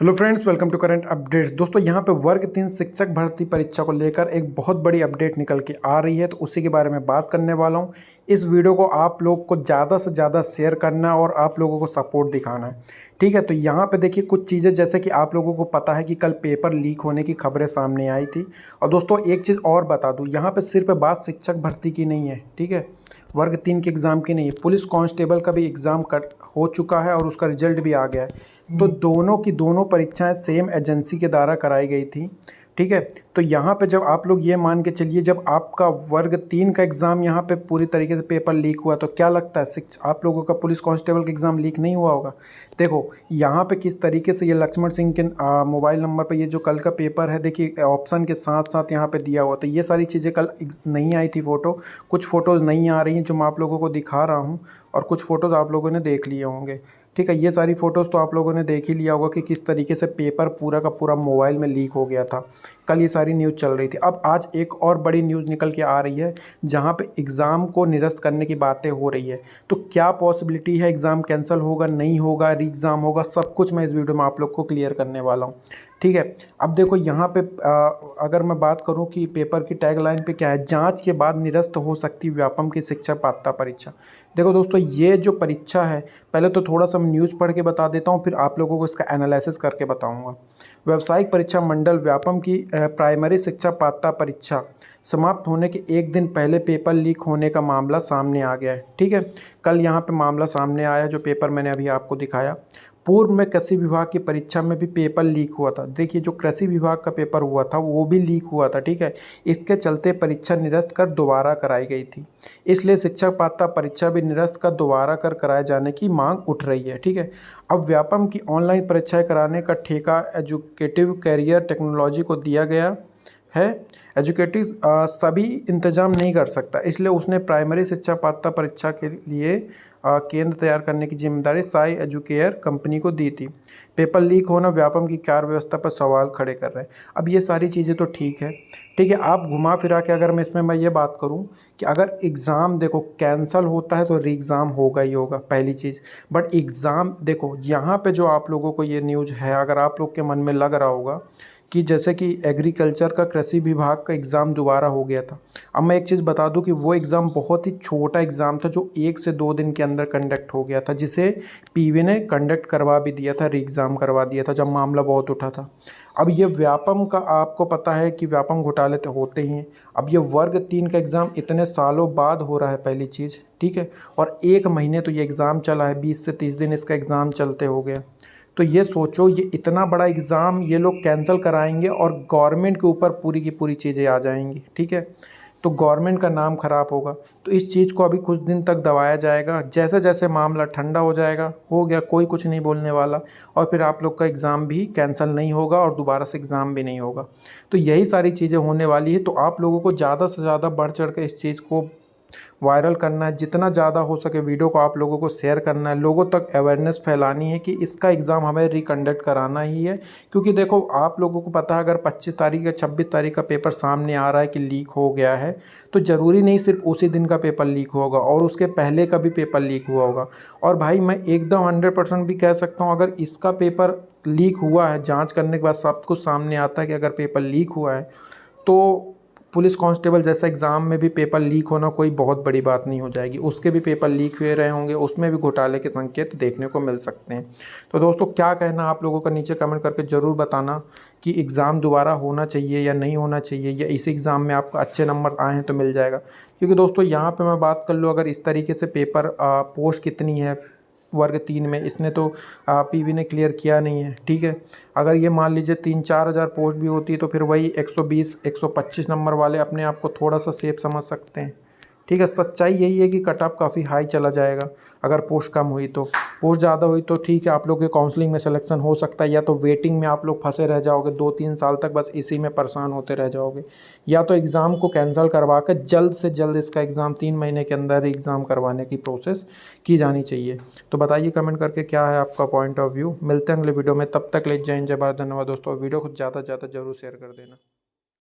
Hello friends, welcome to current updates. दोस्तों, यहाँ पे वर्ग 3 शिक्षक भर्ती परीक्षा को लेकर एक बहुत बड़ी अपडेट निकल के आ रही है, तो उसी के बारे में बात करने वाला हूँ। इस वीडियो को आप लोग को ज़्यादा से ज़्यादा शेयर करना है और आप लोगों को सपोर्ट दिखाना है। ठीक है, तो यहाँ पे देखिए कुछ चीज़ें, जैसे कि आप लोगों को पता है कि कल पेपर लीक होने की खबरें सामने आई थी। और दोस्तों, एक चीज़ और बता दूँ, यहाँ पर सिर्फ बात शिक्षक भर्ती की नहीं है। ठीक है, वर्ग 3 के एग्ज़ाम की नहीं है, पुलिस कांस्टेबल का भी एग्ज़ाम कट हो चुका है और उसका रिजल्ट भी आ गया है। तो दोनों की दोनों परीक्षाएं सेम एजेंसी के द्वारा कराई गई थी। ठीक है, तो यहाँ पे जब आप लोग ये मान के चलिए, जब आपका वर्ग 3 का एग्ज़ाम यहाँ पे पूरी तरीके से पेपर लीक हुआ, तो क्या लगता है आप लोगों का पुलिस कांस्टेबल का एग्ज़ाम लीक नहीं हुआ होगा? देखो यहाँ पे किस तरीके से ये लक्ष्मण सिंह के मोबाइल नंबर पे ये जो कल का पेपर है, देखिए ऑप्शन के साथ साथ यहाँ पे दिया हुआ। तो ये सारी चीज़ें कल नहीं आई थी फ़ोटो, कुछ फ़ोटोज़ नहीं आ रही हैं जो मैं आप लोगों को दिखा रहा हूँ, और कुछ फ़ोटोज़ आप लोगों ने देख लिए होंगे। ठीक है, ये सारी फ़ोटोज़ तो आप लोगों ने देख ही लिया होगा कि किस तरीके से पेपर पूरा का पूरा मोबाइल में लीक हो गया था। कल ये सारी न्यूज़ चल रही थी। अब आज एक और बड़ी न्यूज़ निकल के आ रही है, जहाँ पे एग्ज़ाम को निरस्त करने की बातें हो रही है। तो क्या पॉसिबिलिटी है, एग्ज़ाम कैंसिल होगा, नहीं होगा, री एग्ज़ाम होगा, सब कुछ मैं इस वीडियो में आप लोग को क्लियर करने वाला हूँ। ठीक है, अब देखो यहाँ पे अगर मैं बात करूँ कि पेपर की टैगलाइन पे क्या है, जांच के बाद निरस्त हो सकती व्यापम की शिक्षक पात्रता परीक्षा। देखो दोस्तों, ये जो परीक्षा है, पहले तो थोड़ा सा मैं न्यूज़ पढ़ के बता देता हूँ, फिर आप लोगों को इसका एनालिसिस करके बताऊँगा। व्यावसायिक परीक्षा मंडल व्यापम की प्राइमरी शिक्षा पात्रता परीक्षा समाप्त होने के एक दिन पहले पेपर लीक होने का मामला सामने आ गया है। ठीक है, कल यहाँ पे मामला सामने आया, जो पेपर मैंने अभी आपको दिखाया। पूर्व में कृषि विभाग की परीक्षा में भी पेपर लीक हुआ था। देखिए, जो कृषि विभाग का पेपर हुआ था वो भी लीक हुआ था। ठीक है, इसके चलते परीक्षा निरस्त कर दोबारा कराई गई थी। इसलिए शिक्षक पात्रता परीक्षा भी निरस्त कर दोबारा कर कराए जाने की मांग उठ रही है। ठीक है, अब व्यापम की ऑनलाइन परीक्षाएं कराने का ठेका एजुकेटिव कैरियर टेक्नोलॉजी को दिया गया है। एजुकेटिव सभी इंतजाम नहीं कर सकता, इसलिए उसने प्राइमरी शिक्षा पात्रता परीक्षा के लिए केंद्र तैयार करने की जिम्मेदारी साई एजुकेयर कंपनी को दी थी। पेपर लीक होना व्यापम की कार्य व्यवस्था पर सवाल खड़े कर रहे हैं। अब ये सारी चीज़ें तो ठीक है। ठीक है, आप घुमा फिरा के अगर मैं इसमें ये बात करूं कि अगर एग्ज़ाम देखो कैंसल होता है तो री एग्ज़ाम होगा ही होगा, पहली चीज़। बट एग्ज़ाम देखो यहाँ पे जो आप लोगों को ये न्यूज़ है, अगर आप लोग के मन में लग रहा होगा कि जैसे कि एग्रीकल्चर का कृषि विभाग का एग्ज़ाम दोबारा हो गया था। अब मैं एक चीज़ बता दूं कि वो एग्ज़ाम बहुत ही छोटा एग्ज़ाम था, जो 1 से 2 दिन के अंदर कंडक्ट हो गया था, जिसे पीवी ने कंडक्ट करवा भी दिया था, री एग्ज़ाम करवा दिया था, जब मामला बहुत उठा था। अब ये व्यापम का आपको पता है कि व्यापम घोटाले तो होते ही हैं। अब ये वर्ग 3 का एग्ज़ाम इतने सालों बाद हो रहा है, पहली चीज़। ठीक है, और 1 महीने तो ये एग्ज़ाम चला है, 20 से 30 दिन इसका एग्ज़ाम चलते हो गया। तो ये सोचो, ये इतना बड़ा एग्ज़ाम ये लोग कैंसिल कराएंगे और गवर्नमेंट के ऊपर पूरी की पूरी चीज़ें आ जाएंगी। ठीक है, तो गवर्नमेंट का नाम ख़राब होगा। तो इस चीज़ को अभी कुछ दिन तक दबाया जाएगा, जैसे जैसे मामला ठंडा हो जाएगा, हो गया, कोई कुछ नहीं बोलने वाला, और फिर आप लोग का एग्ज़ाम भी कैंसिल नहीं होगा और दोबारा से एग्ज़ाम भी नहीं होगा। तो यही सारी चीज़ें होने वाली है। तो आप लोगों को ज़्यादा से ज़्यादा बढ़ चढ़ के इस चीज़ को वायरल करना है, जितना ज़्यादा हो सके वीडियो को आप लोगों को शेयर करना है, लोगों तक अवेयरनेस फैलानी है कि इसका एग्ज़ाम हमें रिकंडक्ट कराना ही है। क्योंकि देखो, आप लोगों को पता है, अगर 25 तारीख या 26 तारीख का पेपर सामने आ रहा है कि लीक हो गया है, तो ज़रूरी नहीं सिर्फ उसी दिन का पेपर लीक होगा, और उसके पहले का भी पेपर लीक हुआ होगा। और भाई मैं एकदम 100% भी कह सकता हूँ, अगर इसका पेपर लीक हुआ है, जाँच करने के बाद सब कुछ सामने आता है कि अगर पेपर लीक हुआ है, तो पुलिस कांस्टेबल जैसा एग्ज़ाम में भी पेपर लीक होना कोई बहुत बड़ी बात नहीं हो जाएगी। उसके भी पेपर लीक हुए रहे होंगे, उसमें भी घोटाले के संकेत देखने को मिल सकते हैं। तो दोस्तों, क्या कहना आप लोगों का नीचे कमेंट करके ज़रूर बताना कि एग्ज़ाम दोबारा होना चाहिए या नहीं होना चाहिए, या इस एग्ज़ाम में आपको अच्छे नंबर आए हैं तो मिल जाएगा। क्योंकि दोस्तों, यहाँ पर मैं बात कर लूँ, अगर इस तरीके से पेपर पोस्ट कितनी है वर्ग 3 में, इसने तो पीवी ने क्लियर किया नहीं है। ठीक है, अगर ये मान लीजिए 3-4 हज़ार पोस्ट भी होती है, तो फिर वही 120-125 नंबर वाले अपने आप को थोड़ा सा सेफ समझ सकते हैं। ठीक है, सच्चाई यही है कि कट ऑफ काफ़ी हाई चला जाएगा अगर पोस्ट कम हुई तो। पोस्ट ज़्यादा हुई तो ठीक है, आप लोग के काउंसलिंग में सिलेक्शन हो सकता है, या तो वेटिंग में आप लोग फंसे रह जाओगे 2-3 साल तक, बस इसी में परेशान होते रह जाओगे। या तो एग्ज़ाम को कैंसिल करवा कर जल्द से जल्द इसका एग्ज़ाम 3 महीने के अंदर एग्ज़ाम करवाने की प्रोसेस की जानी चाहिए। तो बताइए कमेंट करके क्या है आपका पॉइंट ऑफ व्यू। मिलते हैं अगले वीडियो में, तब तक ले जय हिंद, जय भारत, धन्यवाद दोस्तों। वीडियो को ज़्यादा से ज़्यादा जरूर शेयर कर देना।